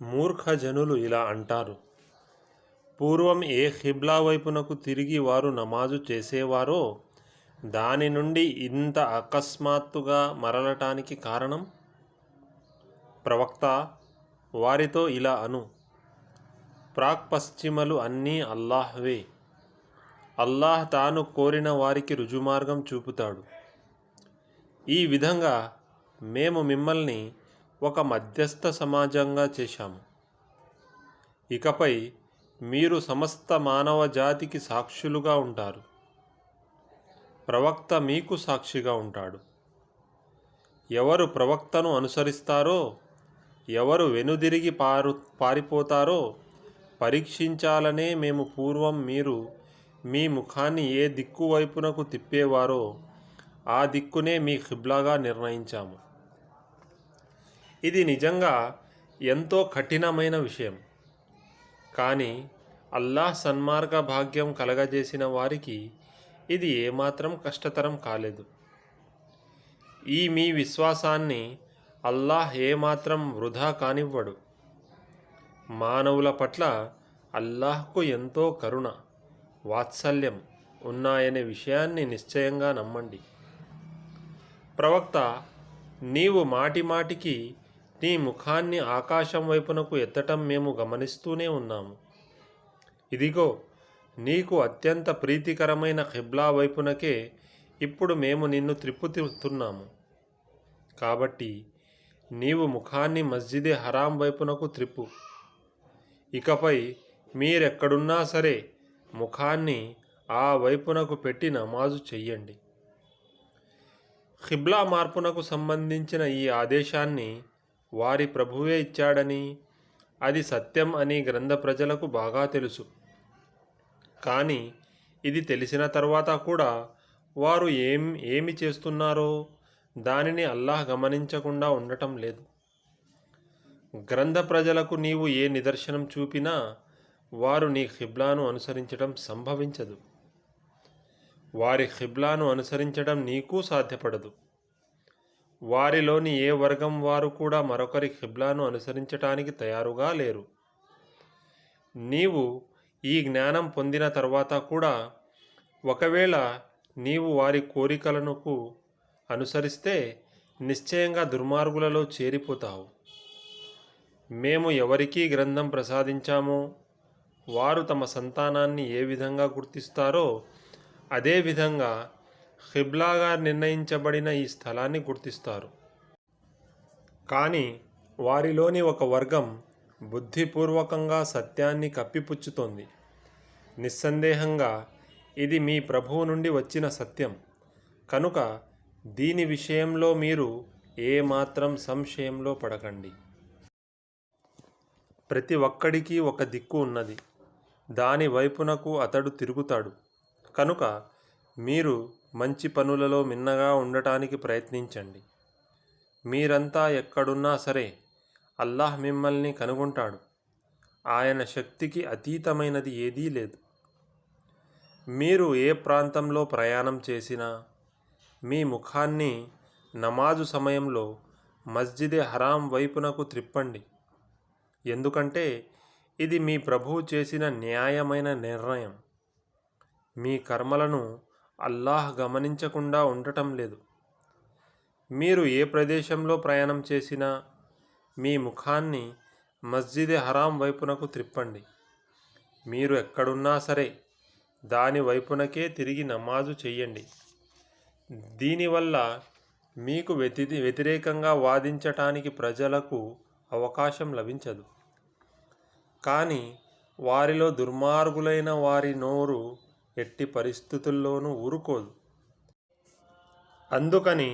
మూర్ఖజనులు ఇలా అంటారు, పూర్వం ఏ ఖిబ్లా వైపునకు తిరిగి వారు నమాజు చేసేవారో దాని నుండి ఇంత అకస్మాత్తుగా మరలటానికి కారణం? ప్రవక్త, వారితో ఇలా అను, ప్రాక్పశ్చిమలు అన్నీ అల్లాహ్వే. అల్లాహ్ తాను కోరిన వారికి రుజుమార్గం చూపుతాడు. ఈ విధంగా మేము మిమ్మల్ని ఒక మధ్యస్థ సమాజంగా చేశాము. ఇకపై మీరు సమస్త మానవ జాతికి సాక్షులుగా ఉంటారు. ప్రవక్త మీకు సాక్షిగా ఉంటాడు. ఎవరు ప్రవక్తను అనుసరిస్తారో, ఎవరు వెనుదిరిగి పారిపోతారో పరీక్షించాలనే మేము పూర్వం మీరు మీ ముఖాన్ని ఏ దిక్కు వైపునకు తిప్పేవారో ఆ దిక్కునే మీ ఖిబ్లాగా నిర్ణయించాము. ఇది నిజంగా ఎంతో కఠినమైన విషయం. కానీ అల్లాహ్ సన్మార్గ భాగ్యం కలగజేసిన వారికి ఇది ఏమాత్రం కష్టతరం కాలేదు. ఈ మీ విశ్వాసాన్ని అల్లాహ్ ఏమాత్రం వృధా కానివ్వడు. మానవుల పట్ల అల్లాహ్కు ఎంతో కరుణ, వాత్సల్యం ఉన్నాయనే విషయాన్ని నిశ్చయంగా నమ్మండి. ప్రవక్త, నీవు మాటిమాటికి నీ ముఖాన్ని ఆకాశం వైపునకు ఎత్తటం మేము గమనిస్తూనే ఉన్నాము. ఇదిగో, నీకు అత్యంత ప్రీతికరమైన ఖిబ్లా వైపునకే ఇప్పుడు మేము నిన్ను త్రిప్పుతున్నాము. కాబట్టి నీవు ముఖాన్ని మస్జిదే హరాం వైపునకు త్రిప్పు. ఇకపై మీరెక్కడున్నా సరే ముఖాన్ని ఆ వైపునకు పెట్టి నమాజు చెయ్యండి. ఖిబ్లా మార్పునకు సంబంధించిన ఈ ఆదేశాన్ని వారి ప్రభువే ఇచ్చాడని, అది సత్యం అని గ్రంథ ప్రజలకు బాగా తెలుసు. కానీ ఇది తెలిసిన తర్వాత కూడా వారు ఏమి చేస్తున్నారో దానిని అల్లాహ్ గమనించకుండా ఉండటం లేదు. గ్రంథ ప్రజలకు నీవు ఏ నిదర్శనం చూపినా వారు నీ ఖిబ్లాను అనుసరించడం సంభవించదు. వారి ఖిబ్లాను అనుసరించడం నీకు సాధ్యపడదు. వారిలోని ఏ వర్గం వారు కూడా మరొకరి ఖిబ్లాను అనుసరించటానికి తయారుగా లేరు. నీవు ఈ జ్ఞానం పొందిన తర్వాత కూడా ఒకవేళ నీవు వారి కోరికలను అనుసరిస్తే నిశ్చయంగా దుర్మార్గులలో చేరిపోతావు. మేము ఎవరికీ గ్రంథం ప్రసాదించామో వారు తమ సంతానాన్ని ఏ విధంగా గుర్తిస్తారో అదేవిధంగా ఖిబ్లాగా నిర్ణయించబడిన ఈ స్థలాన్ని గుర్తిస్తారు. కానీ వారిలోని ఒక వర్గం బుద్ధిపూర్వకంగా సత్యాన్ని కప్పిపుచ్చుతోంది. నిస్సందేహంగా ఇది మీ ప్రభువు నుండి వచ్చిన సత్యం కనుక దీని విషయంలో మీరు ఏమాత్రం సంశయంలో పడకండి. ప్రతి ఒక్కడికి ఒక దిక్కు ఉన్నది, దాని వైపునకు అతడు తిరుగుతాడు. కనుక మీరు మంచి పనులలో మిన్నగా ఉండటానికి ప్రయత్నించండి. మీరంతా ఎక్కడున్నా సరే అల్లాహ్ మిమ్మల్ని కనుగొంటాడు. ఆయన శక్తికి అతీతమైనది ఏదీ లేదు. మీరు ఏ ప్రాంతంలో ప్రయాణం చేసినా మీ ముఖాన్ని నమాజు సమయంలో మస్జిదే హరాం వైపునకు త్రిప్పండి. ఎందుకంటే ఇది మీ ప్రభువు చేసిన న్యాయమైన నిర్ణయం. మీ కర్మలను అల్లాహ్ గమనించకుండా ఉండటం లేదు. మీరు ఏ ప్రదేశంలో ప్రయాణం చేసినా మీ ముఖాన్ని మస్జిదే హరాం వైపునకు త్రిప్పండి. మీరు ఎక్కడున్నా సరే దాని వైపునకే తిరిగి నమాజు చెయ్యండి. దీనివల్ల మీకు వ్యతిరేకంగా వాదించటానికి ప్రజలకు అవకాశం లభించదు. కానీ వారిలో దుర్మార్గులైన వారి నోరు ఎట్టి పరిస్థితుల్లోనూ ఊరుకోదు. అందుకని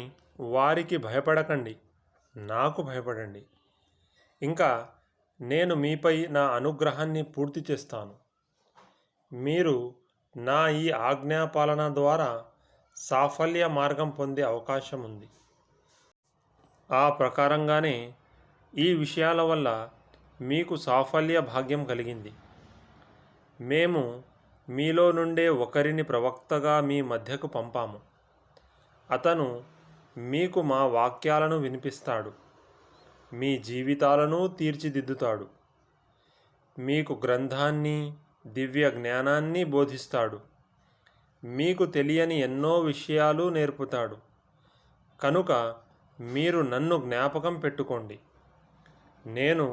వారికి భయపడకండి, నాకు భయపడండి. ఇంకా నేను మీపై నా అనుగ్రహాన్ని పూర్తి చేస్తాను. మీరు నా ఈ ఆజ్ఞాపాలన ద్వారా సాఫల్య మార్గం పొందే అవకాశం ఉంది. ఆ ప్రకారంగానే ఈ విషయాల వల్ల మీకు సాఫల్య భాగ్యం కలిగింది. మేము మీలో నుండే ఒకరిని ప్రవక్తగా మీ మధ్యకు పంపాము. అతను మీకు మా వాక్యాలను వినిపిస్తాడు, మీ జీవితాలను తీర్చిదిద్దుతాడు. మీకు గ్రంథాన్ని, దివ్య జ్ఞానాన్ని బోధిస్తాడు. మీకు తెలియని ఎన్నో విషయాలు నేర్పుతాడు. కనుక మీరు నన్ను జ్ఞాపకం పెట్టుకోండి, నేను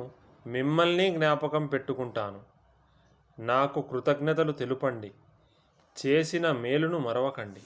మిమ్మల్ని జ్ఞాపకం పెట్టుకుంటాను. నాకు కృతజ్ఞతలు తెలుపండి, చేసిన మేలును మరవకండి.